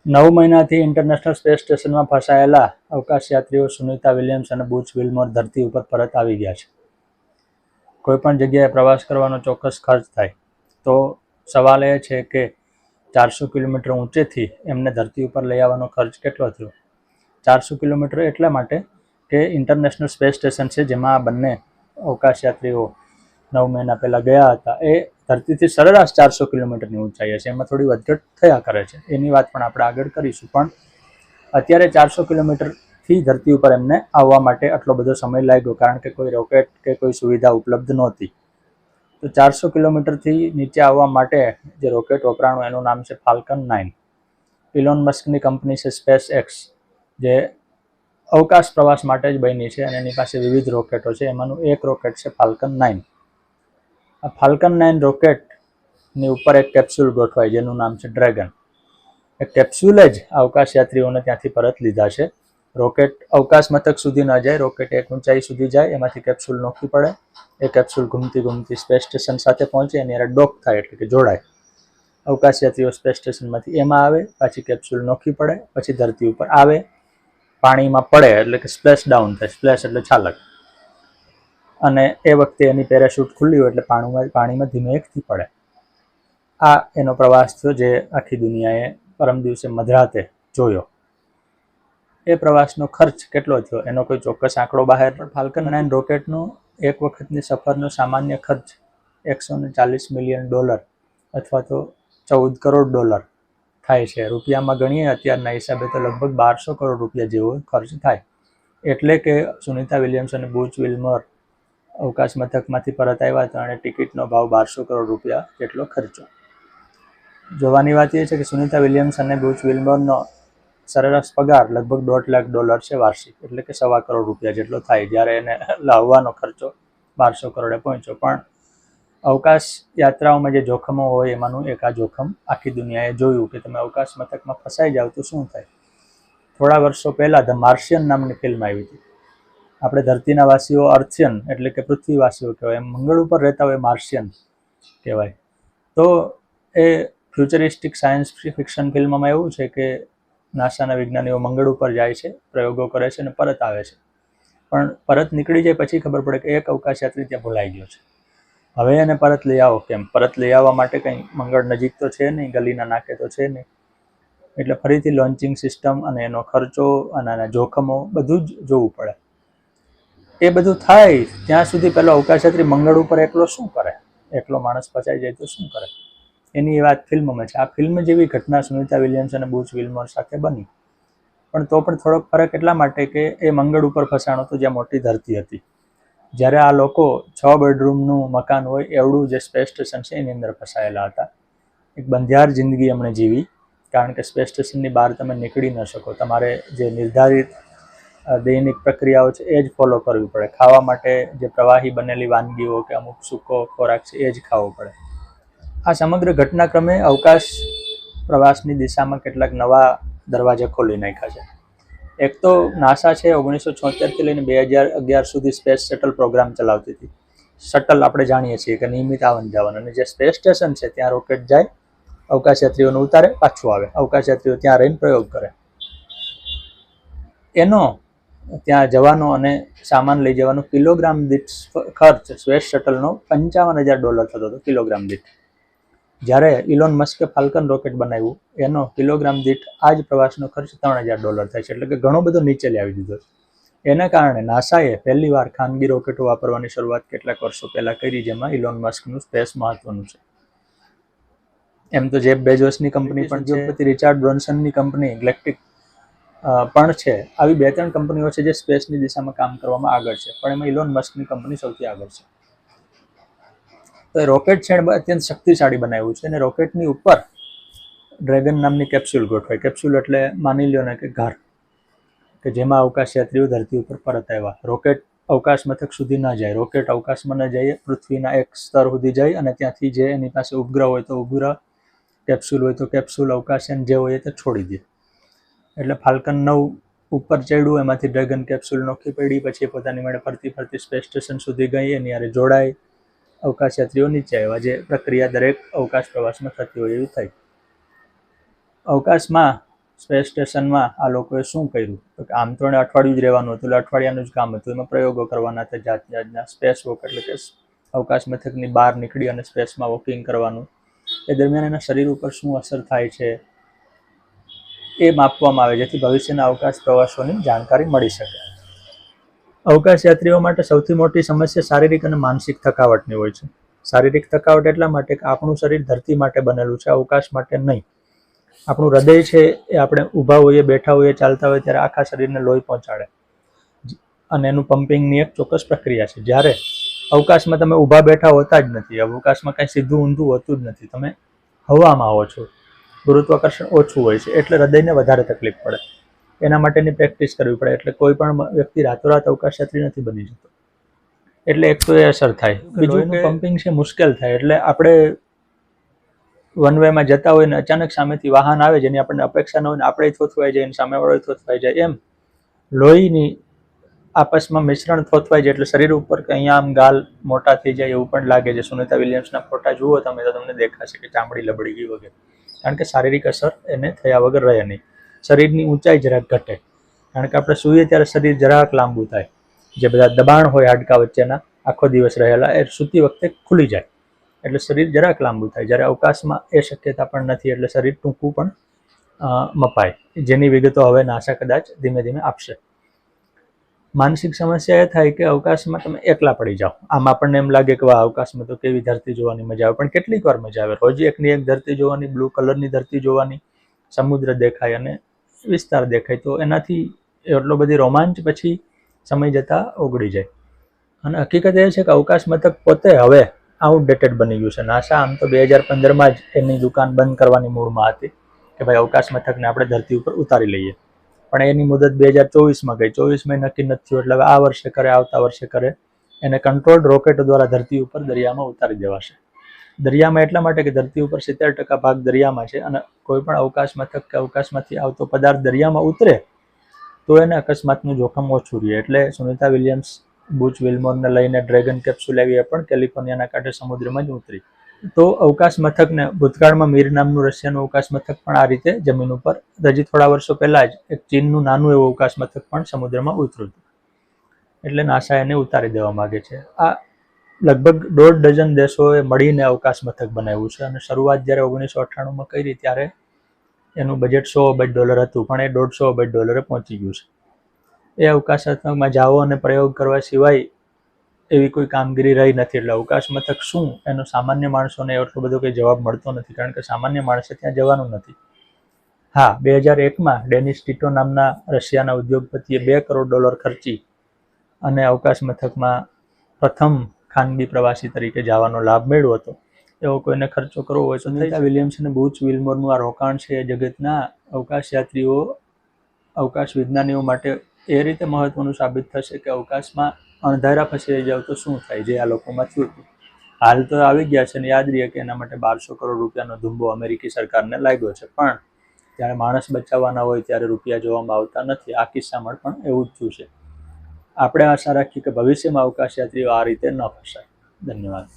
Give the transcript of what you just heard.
9 મહિનાથી international space સ્ટેશનમાં ફસાયેલા અવકાશયાત્રીઓ સુનિતા વિલિયમ્સ અને બુચ વિલ્મોર ધરતી ઉપર પરત આવી ગયા છે. કોઈપણ જગ્યાએ પ્રવાસ કરવાનો ચોક્કસ ખર્ચ થાય, તો સવાલ એ છે કે 400 કિલોમીટર ઊંચેથી એમને ધરતી ઉપર લઈ આવવાનો ખર્ચ કેટલો થયો? 400 કિલોમીટર એટલા માટે કે ઇન્ટરનેશનલ સ્પેસ સ્ટેશન છે, જેમાં આ બંને અવકાશયાત્રીઓ 9 મહિના પહેલાં ગયા હતા, એ ધરતીથી સરેરાશ 400 કિલોમીટરની ઊંચાઈ હશે. એમાં થોડી વધઘટ થયા કરે છે, એની વાત પણ આપણે આગળ કરીશું. પણ અત્યારે 400 કિલોમીટરથી ધરતી ઉપર એમને આવવા માટે આટલો બધો સમય લાગ્યો, કારણ કે કોઈ રોકેટ કે કોઈ સુવિધા ઉપલબ્ધ નહોતી. તો 400 કિલોમીટરથી નીચે આવવા માટે જે રોકેટ વપરાણું એનું નામ છે ફાલ્કન 9. ઇલોન મસ્કની કંપની છે સ્પેસ એક્સ, જે અવકાશ પ્રવાસ માટે જ બની છે અને એની પાસે વિવિધ રોકેટો છે. એમાંનું એક રોકેટ છે ફાલ્કન 9. આ ફાલ્કન 9 રોકેટની ઉપર એક કેપ્સ્યુલ ગોઠવાય, જેનું નામ છે ડ્રેગન. એ કેપ્સ્યુલે જ અવકાશયાત્રીઓને ત્યાંથી પરત લીધા છે. રોકેટ અવકાશ મથક સુધી ન જાય, રોકેટ એક ઊંચાઈ સુધી જાય, એમાંથી કેપ્સ્યુલ નોખી પડે, એ કેપ્સ્યુલ ઘૂમતી સ્પેસ સ્ટેશન સાથે પહોંચે, એની હારે ડોક થાય એટલે કે જોડાય. અવકાશયાત્રીઓ સ્પેસ સ્ટેશનમાંથી એમાં આવે, પાછી કેપ્સ્યુલ નોખી પડે, પછી ધરતી ઉપર આવે, પાણીમાં પડે એટલે કે સ્પ્લેશ ડાઉન થાય. સ્પ્લેશ એટલે છાલક. અને એ વખતે એની પેરાશૂટ ખુલ્લી હોય એટલે પાણીમાં ધીમેકથી પડે. આ એનો પ્રવાસ થયો, જે આખી દુનિયાએ પરમ દિવસે મધરાતે જોયો. એ પ્રવાસનો ખર્ચ કેટલો થયો એનો કોઈ ચોક્કસ આંકડો બહાર. ફાલ્કન 9 રોકેટનો એક વખતની સફરનો સામાન્ય ખર્ચ $140 મિલિયન અથવા તો $14 કરોડ થાય છે. રૂપિયામાં ગણીએ અત્યારના હિસાબે તો લગભગ 1200 કરોડ રૂપિયા જેવો ખર્ચ થાય. એટલે કે સુનિતા વિલિયમ્સ અને બુચ વિલ્મોર અવકાશ મથકમાંથી પરત આવ્યા હતા અને ટિકિટનો ભાવ 1200 કરોડ રૂપિયા જેટલો ખર્ચો. જોવાની વાત એ છે કે સુનિતા વિલિયમ્સ અને બુચ વિલ્મોરનો સરેરાશ પગાર લગભગ $1.5 લાખ છે વાર્ષિક, એટલે કે $1.25 કરોડ રૂપિયા જેટલો થાય, જ્યારે એને લાવવાનો ખર્ચો 1200 કરોડે પહોંચ્યો. પણ અવકાશ યાત્રાઓમાં જે જોખમો હોય એમાંનું એક આ જોખમ આખી દુનિયાએ જોયું કે તમે અવકાશ મથકમાં ફસાઈ જાવ તો શું થાય. થોડા વર્ષો પહેલાં ધ માર્શિયન નામની ફિલ્મ આવી હતી. આપણે ધરતીના વાસીઓ અર્થિયન એટલે કે પૃથ્વીવાસીઓ કહેવાય, એમ મંગળ ઉપર રહેતા હોય માર્શિયન કહેવાય. તો એ ફ્યુચરિસ્ટિક સાયન્સ ફિક્શન ફિલ્મમાં એવું છે કે નાસાના વિજ્ઞાનીઓ મંગળ ઉપર જાય છે, પ્રયોગો કરે છે અને પરત આવે છે. પણ પરત નીકળી જાય પછી ખબર પડે કે એક અવકાશયાત્રી ત્યાં ભૂલાઈ ગયો છે. હવે એને પરત લઈ આવો કેમ? પરત લઈ આવવા માટે કંઈ મંગળ નજીક તો છે નહીં, ગલીના નાકે તો છે નહીં. એટલે ફરીથી લોન્ચિંગ સિસ્ટમ અને એનો ખર્ચો અને એના જોખમો બધું જ જોવું પડે. એ બધું થાય ત્યાં સુધી પેલો અવકાશયાત્રી મંગળ ઉપર એકલો શું કરે? એકલો માણસ ફસાઈ જાય તો શું કરે? એની વાત ફિલ્મમાં છે. આ ફિલ્મ જેવી ઘટના સુનિતા વિલિયમ્સ અને બુચ વિલ્મોર સાથે બની. પણ તો પણ થોડોક ફરક એટલા માટે કે એ મંગળ ઉપર ફસાણો તો જ્યાં મોટી ધરતી હતી, જ્યારે આ લોકો 6 બેડરૂમનું મકાન હોય એવડું જે સ્પેસ સ્ટેશન છે એની અંદર ફસાયેલા હતા. એક બંધિયાર જિંદગી એમણે જીવી, કારણ કે સ્પેસ સ્ટેશનની બહાર તમે નીકળી ન શકો. તમારે જે નિર્ધારિત દૈનિક પ્રક્રિયાઓ છે એ જ ફોલો કરવી પડે. ખાવા માટે જે પ્રવાહી બનેલી વાનગીઓ કે અમુક સૂકો ખોરાક છે એ જ ખાવો પડે. આ સમગ્ર ઘટનાક્રમે અવકાશ પ્રવાસની દિશામાં કેટલાક નવા દરવાજા ખોલી નાખ્યા છે. એક તો નાસા છે 1976થી લઈને 2011 સુધી સ્પેસ શટલ પ્રોગ્રામ ચલાવતી હતી. શટલ આપણે જાણીએ છીએ કે નિયમિત આવન જાવન, અને જે સ્પેસ સ્ટેશન છે ત્યાં રોકેટ જાય, અવકાશયાત્રીઓને ઉતારે, પાછું આવે, અવકાશયાત્રીઓ ત્યાં રહીને પ્રયોગ કરે. એનો ત્યાં જવાનો અને સામાન લઈ જવાનો કિલોગ્રામ દીઠ ખર્ચ સ્પેસ શટલનો $55,000 થતો હતો કિલોગ્રામ દીઠ. જ્યારે ઇલોન મસ્કે ફાલ્કન રોકેટ બનાવ્યું એનો કિલોગ્રામ દીઠ આ જ પ્રવાસનો ખર્ચ $3,000 થાય છે. એટલે કે ઘણો બધો નીચે લાવી દીધો. એના કારણે નાસાએ પહેલીવાર ખાનગી રોકેટો વાપરવાની શરૂઆત કેટલાક વર્ષો પહેલાં કરી, જેમાં ઇલોન મસ્કનું સ્પેસ મહત્વનું છે. એમ તો જેફ બેઝોસની કંપની પણ છે, પછી રિચાર્ડ બ્રોન્સનની કંપની ગેલેક્ટિક પણ છે. આવી 2-3 કંપનીઓ છે જે સ્પેસની દિશામાં કામ કરવામાં આગળ છે, પણ એમાં ઇલોન મસ્કની કંપની સૌથી આગળ છે. તો એ રોકેટ છે અત્યંત શક્તિશાળી બનાવ્યું છે, અને રોકેટની ઉપર ડ્રેગન નામની કેપ્સ્યુલ ગોઠવાય. કેપ્સ્યુલ એટલે માની લો ને કે ઘર, કે જેમાં અવકાશયાત્રીઓ ધરતી ઉપર પરત આવ્યા. રોકેટ અવકાશ મથક સુધી ન જાય, રોકેટ અવકાશમાં ન જાય, પૃથ્વીના એક સ્તર સુધી જાય અને ત્યાંથી જે એની પાસે ઉપગ્રહ હોય તો ઉપગ્રહ, કેપ્સ્યુલ હોય તો કેપ્સ્યુલ, અવકાશયાન જે હોય તે છોડી દે. એટલે ફાલ્કન 9 ઉપર ચડ્યું, એમાંથી ડ્રેગન કેપ્સ્યુલ નોખી પડી, પછી પોતાની મેળે ફરતી સ્પેસ સ્ટેશન સુધી ગઈ, એની હારે જોડાઈ, અવકાશયાત્રીઓ નીચે આવ્યા. જે પ્રક્રિયા દરેક અવકાશ પ્રવાસમાં થતી હોય એવી થઈ. અવકાશમાં સ્પેસ સ્ટેશનમાં આ લોકોએ શું કર્યું? તો કે આમ તો એને અઠવાડિયું જ રહેવાનું હતું, એટલે અઠવાડિયાનું જ કામ હતું. એમાં પ્રયોગો કરવાના હતા જાત જાતના. સ્પેસ વોક એટલે કે અવકાશ મથકની બહાર નીકળી અને સ્પેસમાં વોકિંગ કરવાનું. એ દરમિયાન એના શરીર ઉપર શું અસર થાય છે એ માપવામાં આવે, જેથી ભવિષ્યના અવકાશ પ્રવાસોની જાણકારી મળી શકે. અવકાશ યાત્રીઓ માટે સૌથી મોટી સમસ્યા શારીરિક અને માનસિક થકાવટની હોય છે. શારીરિક થકાવટ એટલા માટે કે આપણું શરીર ધરતી માટે બનેલું છે, અવકાશ માટે નહીં. આપણું હૃદય છે એ આપણે ઊભા હોઈએ, બેઠા હોઈએ, ચાલતા હોઈએ ત્યારે આખા શરીરને લોહી પહોંચાડે અને એનું પમ્પિંગની એક ચોક્કસ પ્રક્રિયા છે. જ્યારે અવકાશમાં તમે ઊભા બેઠા હોતા જ નથી, અવકાશમાં કાંઈ સીધું ઊંધું હોતું જ નથી, તમે હવામાં હો છો, ગુરુત્વાકર્ષણ ઓછું હોય છે, એટલે હૃદયને વધારે તકલીફ પડે. એના માટેની પ્રેક્ટિસ કરવી પડે. એટલે કોઈ પણ વ્યક્તિ રાતોરાત અવકાશ યાત્રી નથી બની જતો. એટલે એક તો એ અસર થાય, બીજું પમ્પિંગ છે મુશ્કેલ થાય. એટલે આપણે વન વેમાં જતા હોય ને અચાનક સામેથી વાહન આવે જેની આપણને અપેક્ષા ન હોય ને આપણે થોથવાઈ જાય, સામેવાળો થોથવાઈ જાય, એમ લોહીની આપસમાં મિશ્રણ થોથવાઈ જાય એટલે શરીર ઉપર અહીંયા આમ ગાલ મોટા થઈ જાય એવું પણ લાગે છે. સુનિતા વિલિયમ્સના ફોટા જુઓ તમે તો તમને દેખાશે કે ચામડી લબડી ગઈ વગેરે, કારણ કે શારીરિક અસર એને થયા વગર રહે નહીં. શરીરની ઊંચાઈ જરાક ઘટે, કારણ કે આપણે સૂઈએ ત્યારે શરીર જરાક લાંબુ થાય. જે બધા દબાણ હોય હાડકા વચ્ચેના આખો દિવસ રહેલા એ સૂતી વખતે ખુલી જાય, એટલે શરીર જરાક લાંબુ થાય. જ્યારે અવકાશમાં એ શક્યતા પણ નથી, એટલે શરીર ટૂંકું પણ મપાય, જેની વિગતો હવે નાસા કદાચ ધીમે ધીમે આપશે. માનસિક સમસ્યા એ થાય કે અવકાશમાં તમે એકલા પડી જાઓ. આમ આપણને એમ લાગે કે વાહ, અવકાશમાં તો કેવી ધરતી જોવાની મજા આવે, પણ કેટલીક વાર મજા આવે. રોજ એકની એક ધરતી જોવાની, બ્લુ કલરની ધરતી જોવાની, સમુદ્ર દેખાય અને વિસ્તાર દેખાય, તો એનાથી એટલો બધી રોમાંચ પછી સમય જતાં ઓગળી જાય. અને હકીકત એ છે કે અવકાશ મથક પોતે હવે આઉટડેટેડ બની ગયું છે. નાસા આમ તો 2015માં જ એની દુકાન બંધ કરવાની મૂડમાં હતી કે ભાઈ અવકાશ મથકને આપણે ધરતી ઉપર ઉતારી લઈએ, પણ એની મુદત 2024માં ગઈ. 24માં નક્કી નથી થયું, એટલે હવે આ વર્ષે કરે, આવતા વર્ષે કરે. એને કંટ્રોલ્ડ રોકેટો દ્વારા ધરતી ઉપર દરિયામાં ઉતારી દેવાશે. દરિયામાં એટલા માટે કે ધરતી ઉપર 70% ભાગ દરિયામાં છે, અને કોઈ પણ અવકાશ મથક કે અવકાશમાંથી આવતો પદાર્થ દરિયામાં ઉતરે તો એને અકસ્માતનું જોખમ ઓછું રહે. એટલે સુનિતા વિલિયમ્સ બુચ વિલ્મોરને લઈને ડ્રેગન કેપ્સ્યુલ આવી પણ કેલિફોર્નિયાના કાંઠે સમુદ્રમાં જ ઉતરી. તો અવકાશ મથકને ભૂતકાળમાં મીર નામનું રશિયાનું અવકાશ મથક પણ આ રીતે જમીન ઉપર, હજી થોડા વર્ષો પહેલા જ એક ચીનનું નાનું એવું અવકાશ મથક પણ સમુદ્રમાં ઉતર્યું હતું. એટલે નાસા એને ઉતારી દેવા માંગે છે. આ લગભગ 1.5 ડઝન દેશોએ મળીને અવકાશ મથક બનાવ્યું છે, અને શરૂઆત જ્યારે 1998માં કરી ત્યારે એનું બજેટ $100 અબજ હતું, પણ એ $150 અબજ પહોંચી ગયું છે. એ અવકાશ મથકમાં જાઓ અને પ્રયોગ કરવા સિવાય એવી કોઈ કામગીરી રહી નથી. એટલે અવકાશ મથક શું એનો સામાન્ય માણસોને એટલો બધો કંઈ જવાબ મળતો નથી, કારણ કે સામાન્ય માણસે ત્યાં જવાનું નથી. હા, 2001માં ડેનિસ ટીટો નામના રશિયાના ઉદ્યોગપતિએ $2 કરોડ ખર્ચી અને અવકાશ મથકમાં પ્રથમ ખાનગી પ્રવાસી તરીકે જવાનો લાભ મેળવ્યો હતો. એવો કોઈને ખર્ચો કરવો હોય તો સુનિતા વિલિયમ્સ અને બુચ વિલ્મોરનું આ રોકાણ છે એ જગતના અવકાશ યાત્રીઓ, અવકાશ વિજ્ઞાનીઓ માટે એ રીતે મહત્વનું સાબિત થશે કે અવકાશમાં અણધાર્યા ફસાઈ જાવ તો શું થાય, જે આ લોકોમાં થયું હતું. હાલ તો આવી ગયા છે ને યાદ રહે કે એના માટે $1200 કરોડ ધુંબો અમેરિકી સરકારને લાગ્યો છે, પણ જ્યારે માણસ બચાવવાના હોય ત્યારે રૂપિયા જોવામાં આવતા નથી. આ કિસ્સામાં પણ એવું જ થયું છે. આપણે આશા રાખીએ કે ભવિષ્યમાં અવકાશ યાત્રીઓ આ રીતે ન ફસાય. ધન્યવાદ.